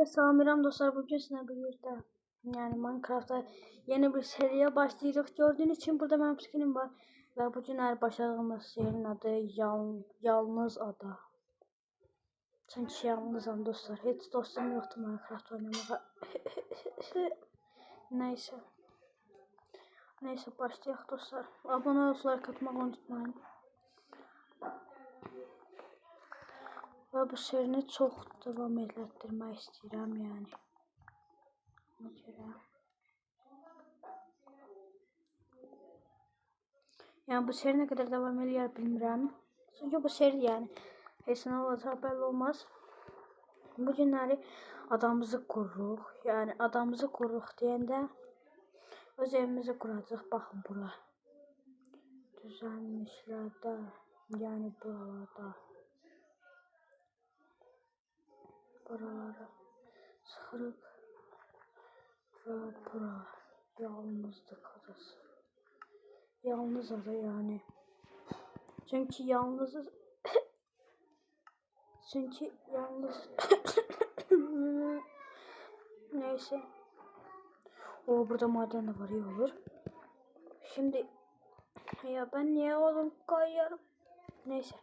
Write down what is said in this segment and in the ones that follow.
Salam dostlar, bugün sizinle birlikte yani Minecraft'ta yeni bir seriye başlayacağız. Gördüğünüz için burada benim skinim var ve bugün her başladığımız serinin adı Yalnız Ada. Çünkü yalnızım dostlar, hiç dostum yoktu Minecraft oynamaya. Neyse başlayalım dostlar. Abone olup like atmayı unutmayın. Ve bu serini çok devam ettirmek istiyorum yani. Ona göre. Yani bu seri ne kadar devam ediyor bilmiyorum. Çünkü bu seri yani heç nə olacağı belli olmaz. Bu günləri adamımızı qururuq. Yani adamımızı qururuq deyəndə öz evimizi quracaq. Baxın bura. Düzəlmişlərdə, yəni buralarda. Buraları sıxırıq və bura yalnızlıq adası. Yalnız ada yani. Çünkü yalnızız. Çünkü yalnız. Neyse. O burada maden de var, iyi olur. Şimdi ya ben niye odun koyuyorum? Neyse.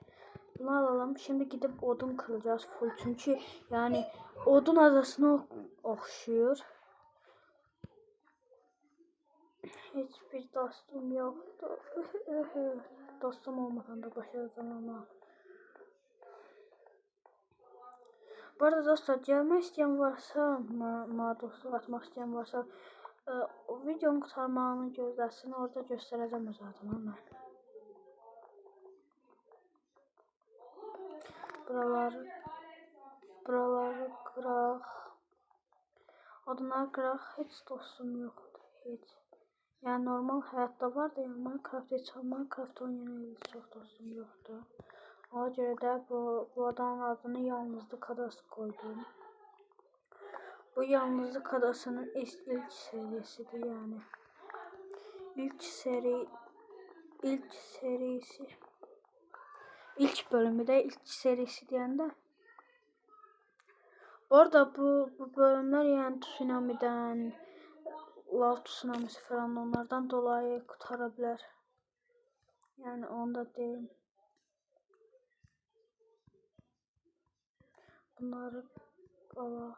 Bunu alalım. Şimdi gidip odun kıracağız full. Çünkü yani odun adasına okşuyor. Hiçbir dostum yoktu. Dostum olmadan da başaracağım ama. Bu arada dostlar, gelmek isteyen varsa, dostluq atmaq isteyen varsa, o videonun qurtarmağını gözləsin, orada göstərəcəm öz adımı mən. Buraları qıraq. Odunları qıraq. Heç dostum yoxdur, heç. Yəni normal həyatda var da, yəni Minecraft oynayan çox dostum yoxdur. Ona görə də bu adanın adını Yalnızlıq Adası koydum. Bu Yalnızlıq Adası'nın ilk serisidir yani. İlk bölümü de ilk serisi deyəndə. Bu arada bu bölümler yani tsunami'den, lav tsunamisi falan onlardan dolayı kurtarabilir. Yani onu da deyim. Bunları alaq.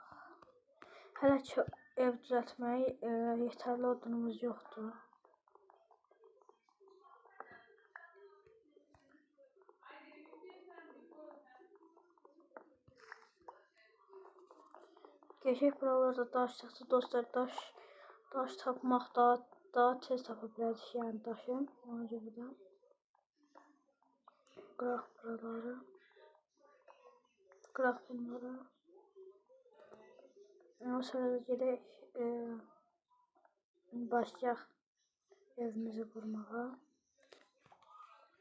Hələ ki ev düzəltməyə yetərli odunumuz yoxdur. Geçək buralarda daş çıxsa dostlar, daş tapmaq daha tez tapa bilərik yəni daşı. Ona görə də qıraq buraları. Qıraq bunları. Ondan sonra da gedək başlayaq evimizi qurmağa.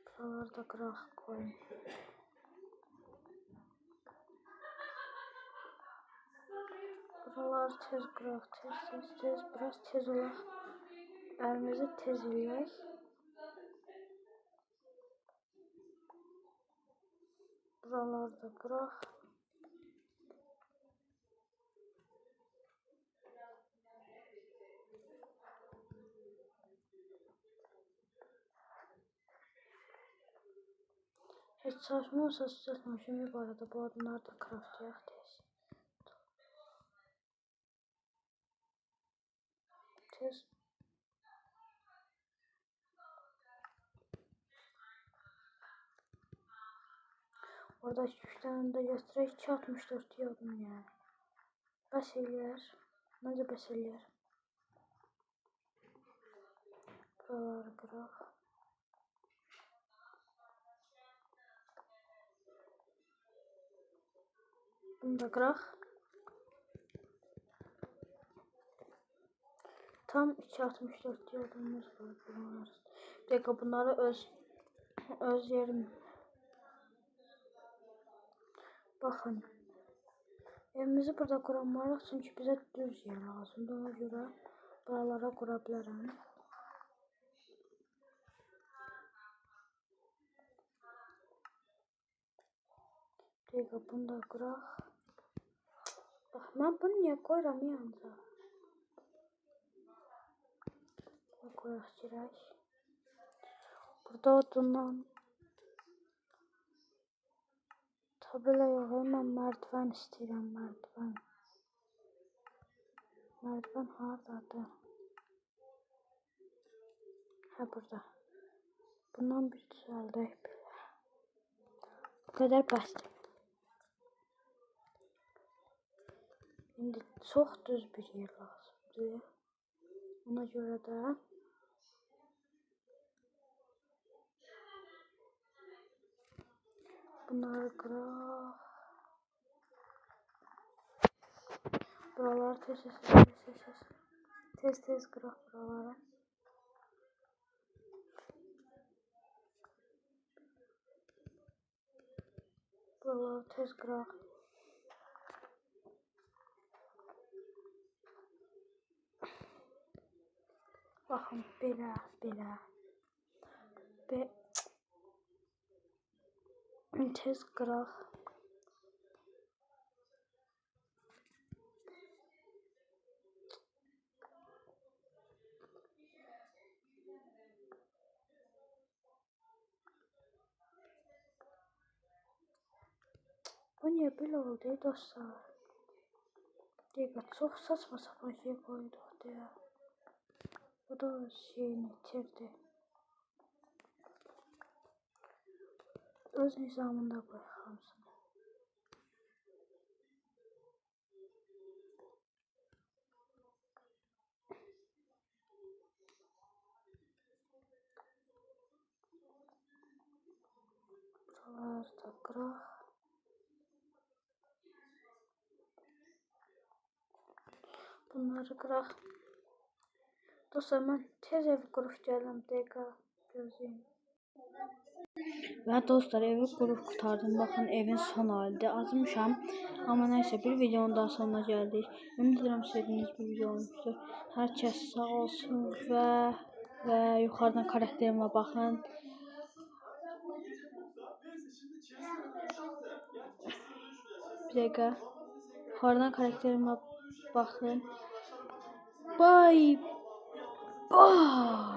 Buraları da qıraq qoyun. Buraları tez qıraq, tez, biraz tez olaq. Əlimizi tez eləyək. Buraları da qıraq. Heç çalışmıyorsa düzəltməmişim bu arada. Bu adımları da craftlayaq tez. Tez. Orada 3 tane de götürək. 264 yiyordum yani. Bəs eləyər. Məncə bəs eləyər. Buraları qıraq. Bunu da qıraq. Tam 264 yiyordumuz var bunlar. Bir dakika, bunları öz yerim. Bakın. Evimizi burada quramalıyıq çünki bizə düz yer lazımdır. Ona görə buralara qura bilərəm. Bir dakika, bunu da qıraq. Bak ben bunu niye koyuram yanında? Koyaq girək. Burada odundan tabela yox, mən mərdiven istəyirəm, mərdiven. Mərdiven hardadır? Hə, burada. Bundan bir düzəldək. Bu qədər bəsdir. İndi çox düz bir yer lazımdır. Ona görə də bunları qıraq. Buraları tez qıraq buraları. Buraları tez qıraq. Baxın, belə. Tez qıraq. Bu niyə belə oldu dostlar? Dəqiqə, çox saçma sapan şey qoyduq deyə. Bu da şeyini itirdi. Öz nizamında qoyaq hamısını. Buraları da qıraq. Bunları qıraq. Dostlar, mən tez evi qurub gələm, dəqiqə gözləyin. Və dostlar, evi qurub qurtardım. Baxın, evin son halidir. Azmışam. Amma nəysə, bir videonun daha sonuna gəldik. Ümid edirəm sevdiyiniz bir video olmuşdur. Hər kəs sağ olsun və yuxarıdan karakterimə baxın. Bir dəqiqə. Yuxarıdan karakterimə baxın. Bye. Bye.